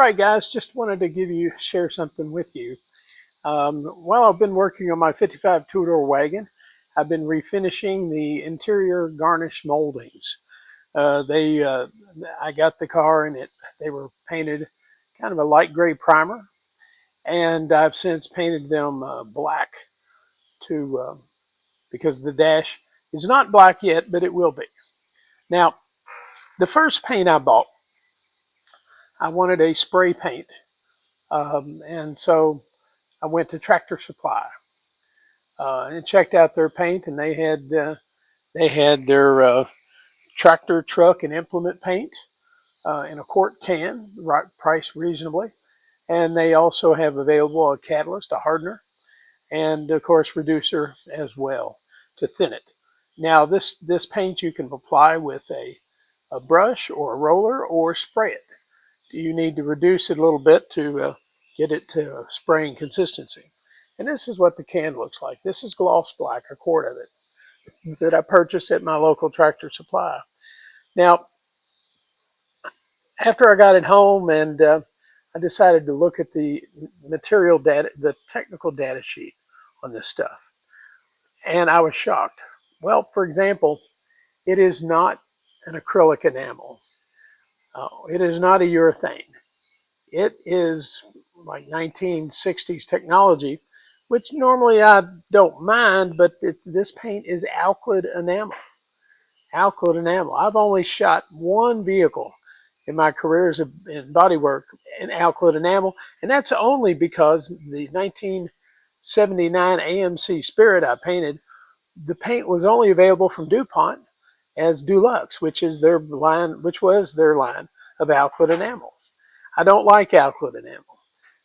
right, guys, just wanted to share something with you. While I've been working on my 55 two-door wagon, I've been refinishing the interior garnish moldings. I got the car and they were painted kind of a light gray primer, and I've since painted them black to because the dash is not black yet, but it will be. Now, the first paint I bought, I wanted a spray paint, and so I went to Tractor Supply and checked out their paint, and they had their tractor, truck, and implement paint in a quart can, right, priced reasonably, and they also have available a catalyst, a hardener, and of course reducer as well to thin it. Now this paint you can apply with a brush or a roller or spray it. You need to reduce it a little bit to get it to spraying consistency. And this is what the can looks like. This is gloss black, a quart of it, that I purchased at my local Tractor Supply. Now, after I got it home and I decided to look at the material data, the technical data sheet on this stuff, and I was shocked. Well, for example, it is not an acrylic enamel. It is not a urethane. It is like 1960s technology, which normally I don't mind, but this paint is alkyd enamel. Alkyd enamel. I've only shot one vehicle in my career in bodywork in alkyd enamel, and that's only because the 1979 AMC Spirit I painted, the paint was only available from DuPont as Dulux, which was their line of alkyd enamel. I don't like alkyd enamel.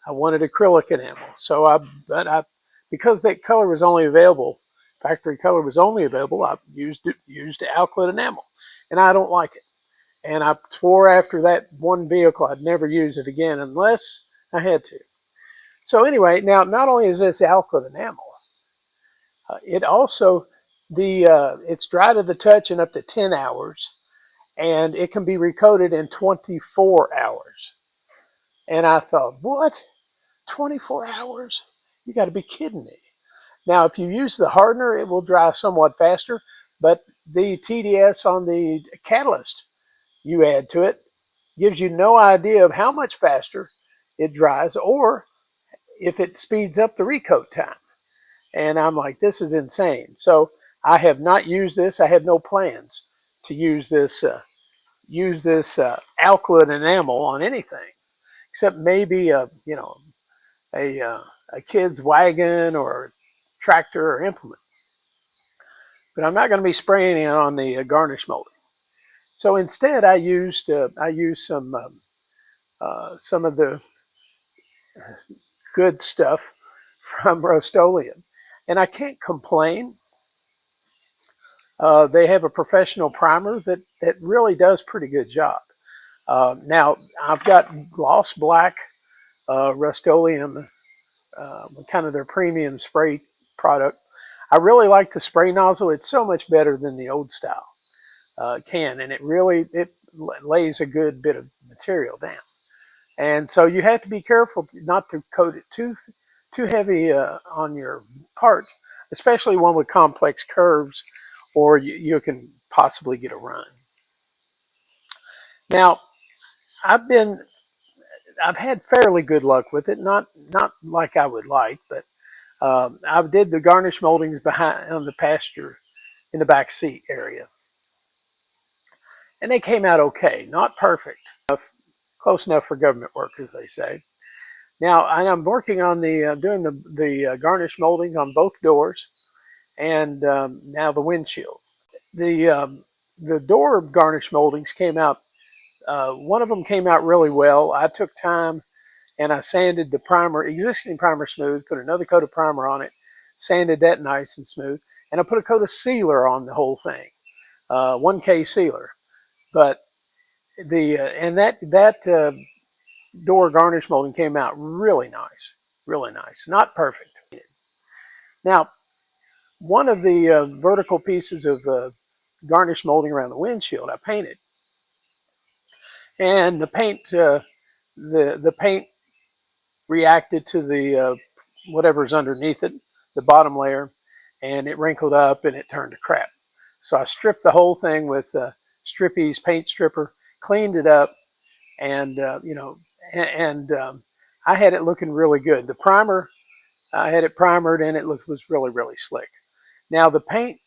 I wanted acrylic enamel. Because that color was only available, factory color was only available, I used alkyd enamel, and I don't like it. And I swore after that one vehicle I'd never use it again unless I had to. So anyway, now not only is this alkyd enamel, it also it's dry to the touch in up to 10 hours, and it can be recoated in 24 hours. And I thought, what? 24 hours? You got to be kidding me. Now, if you use the hardener, it will dry somewhat faster, but the TDS on the catalyst you add to it gives you no idea of how much faster it dries or if it speeds up the recoat time. And I'm like, this is insane. So I have not used this. I have no plans to use this alkyd enamel on anything, except maybe a kid's wagon or tractor or implement. But I'm not going to be spraying it on the garnish molding. So instead, I used some of the good stuff from Rust-Oleum, and I can't complain. They have a professional primer that really does pretty good job. Now I've got gloss black Rust-Oleum, kind of their premium spray product. I really like the spray nozzle. It's so much better than the old style can, and it lays a good bit of material down. And so you have to be careful not to coat it too heavy on your part, especially one with complex curves, or you can possibly get a run. Now, I've had fairly good luck with it, not like I would like, but I did the garnish moldings behind on the passenger in the back seat area, and they came out okay, not perfect, close enough for government work, as they say. Now I'm working on doing the garnish molding on both doors, and now the windshield. The door garnish moldings came out. One of them came out really well. I took time and I sanded the existing primer smooth, put another coat of primer on it, sanded that nice and smooth, and I put a coat of sealer on the whole thing, 1K sealer. But that door garnish molding came out really nice, not perfect. Now, one of the vertical pieces of garnish molding around the windshield I painted, and the paint the paint reacted to the whatever's underneath it, the bottom layer, and it wrinkled up and it turned to crap. So I stripped the whole thing with Strippy's paint stripper, cleaned it up, and I had it looking really good. The primer, I had it primered and it was really, really slick. Now the paint,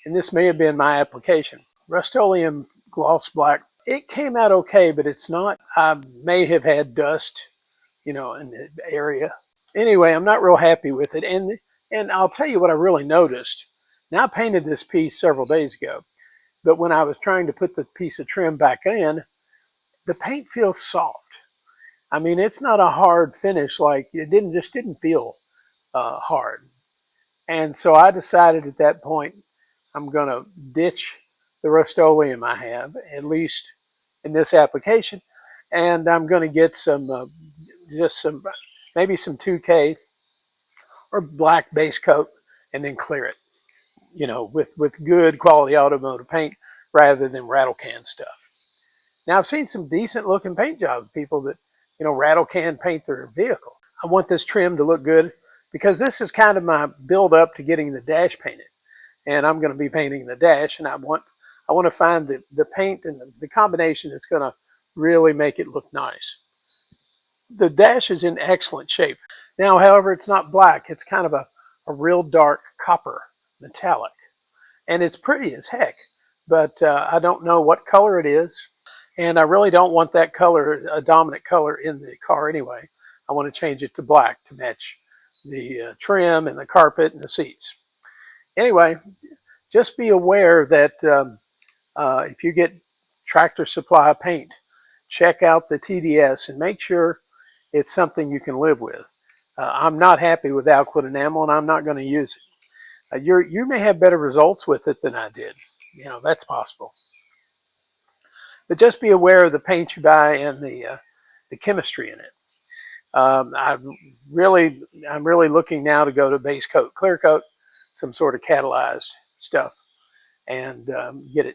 and this may have been my application, Rust-Oleum Gloss Black, it came out okay, but it's not, I may have had dust, in the area. Anyway, I'm not real happy with it. And I'll tell you what I really noticed. Now I painted this piece several days ago, but when I was trying to put the piece of trim back in, the paint feels soft. I mean, it's not a hard finish, like it didn't feel hard. And so I decided at that point, I'm going to ditch the Rust-Oleum I have, at least in this application, and I'm going to get maybe some 2K or black base coat, and then clear it, with good quality automotive paint rather than rattle can stuff. Now I've seen some decent looking paint jobs, people that, rattle can paint their vehicle. I want this trim to look good because this is kind of my build up to getting the dash painted. And I'm going to be painting the dash, and I want to find the paint and the combination that's going to really make it look nice. The dash is in excellent shape. Now, however, it's not black. It's kind of a real dark copper metallic. And it's pretty as heck, but I don't know what color it is. And I really don't want that color, a dominant color in the car anyway. I want to change it to black to match the trim and the carpet and the seats. Anyway, just be aware that if you get Tractor Supply paint, check out the TDS and make sure it's something you can live with. I'm not happy with alkyd enamel, and I'm not going to use it. You may have better results with it than I did. That's possible. But just be aware of the paint you buy and the chemistry in it. I'm really looking now to go to base coat, clear coat, some sort of catalyzed stuff, and get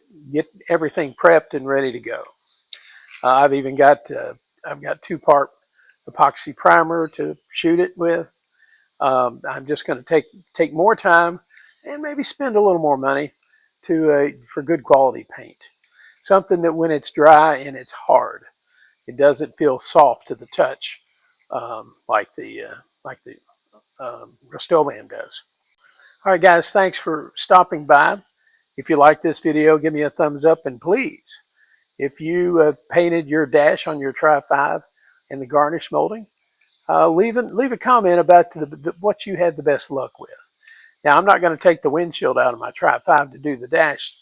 everything prepped and ready to go. I've even got I've got 2-part epoxy primer to shoot it with. I'm just going to take more time and maybe spend a little more money for good quality paint. Something that when it's dry and it's hard, it doesn't feel soft to the touch like the Rust-Oleum does. All right, guys, thanks for stopping by. If you like this video, give me a thumbs up, and please, if you painted your dash on your Tri-5 in the garnish molding, leave a comment about what you had the best luck with. Now, I'm not going to take the windshield out of my Tri-5 to do the dash,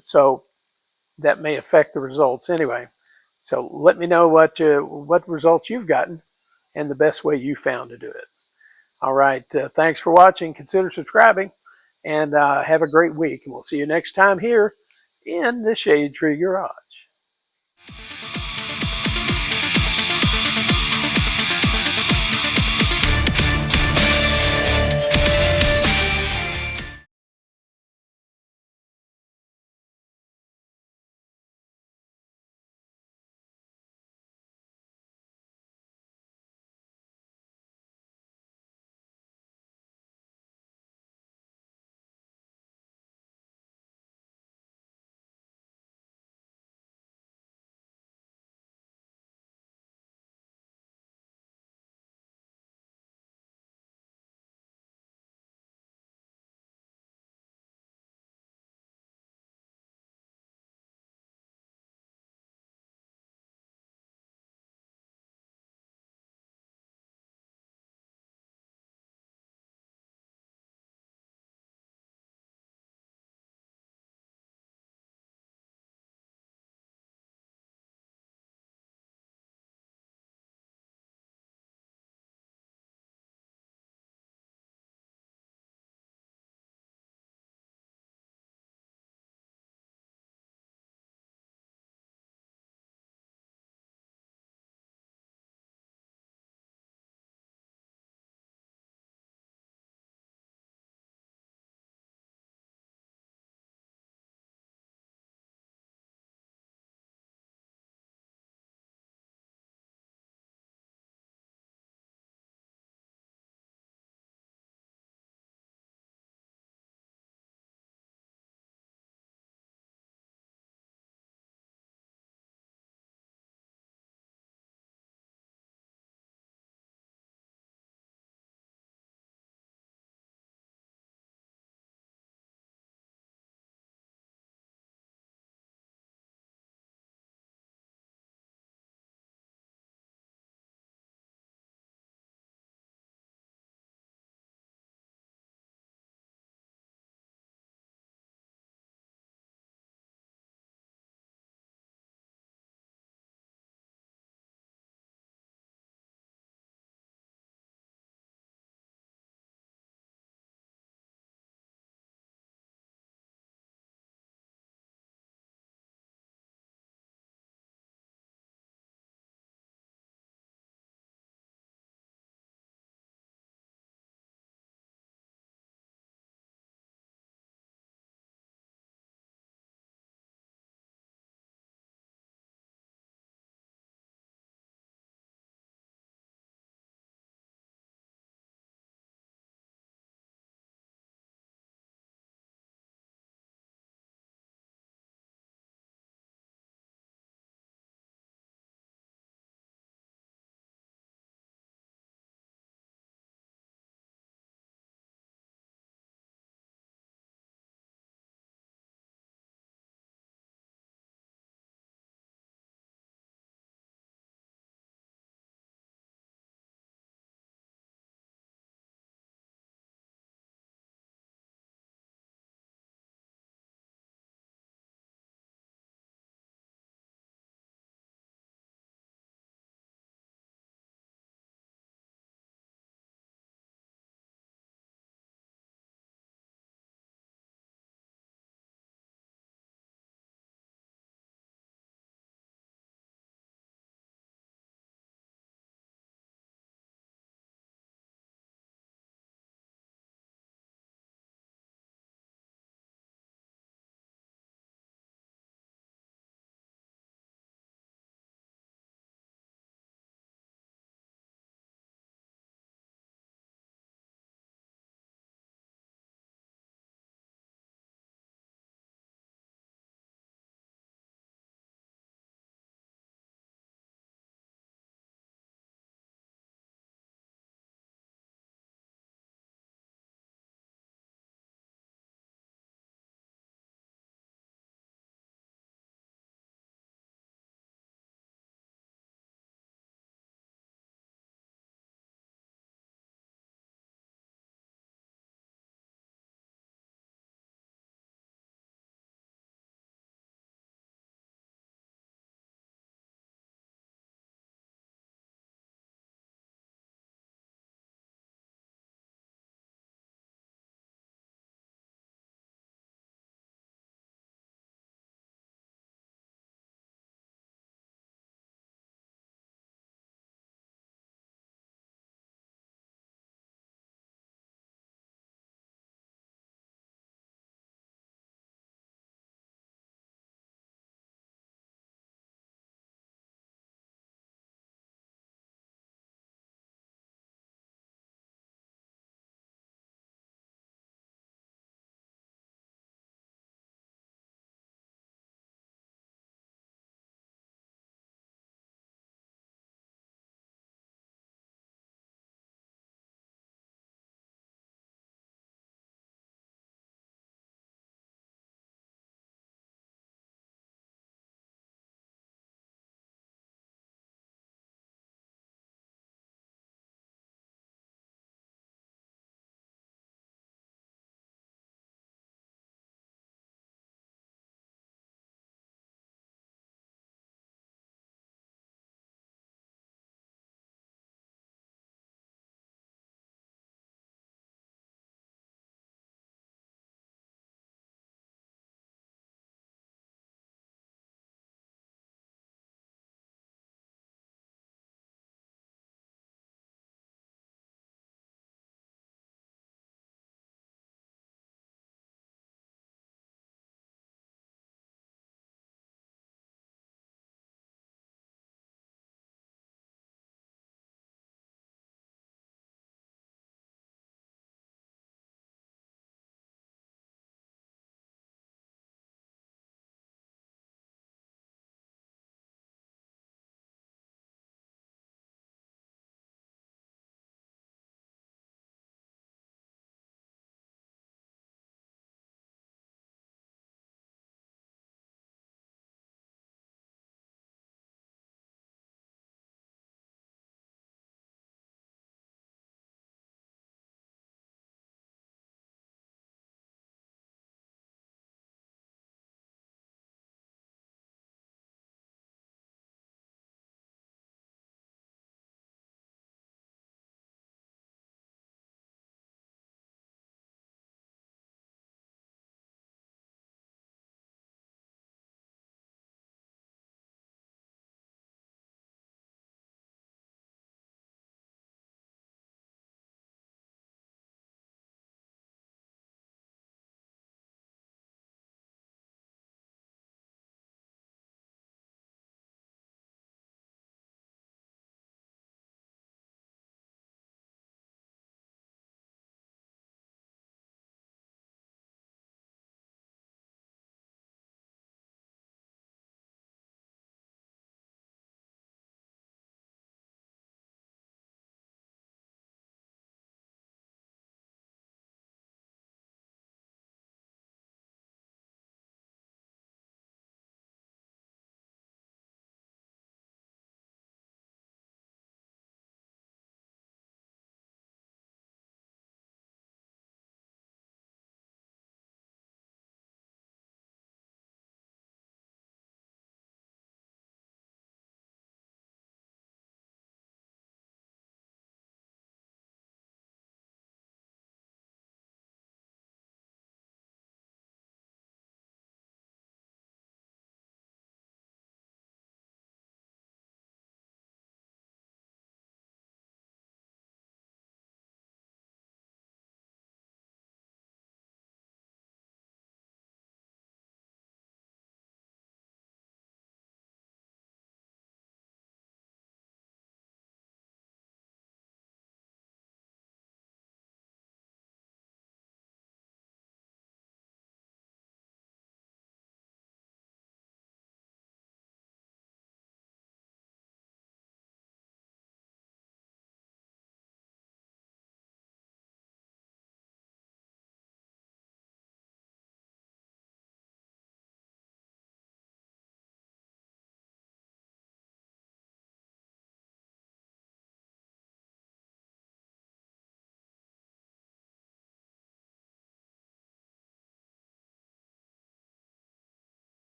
so that may affect the results anyway. So let me know what results you've gotten and the best way you found to do it. All right, thanks for watching. Consider subscribing, and have a great week. And we'll see you next time here in the Shade Tree Garage.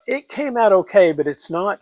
It came out okay, but it's not.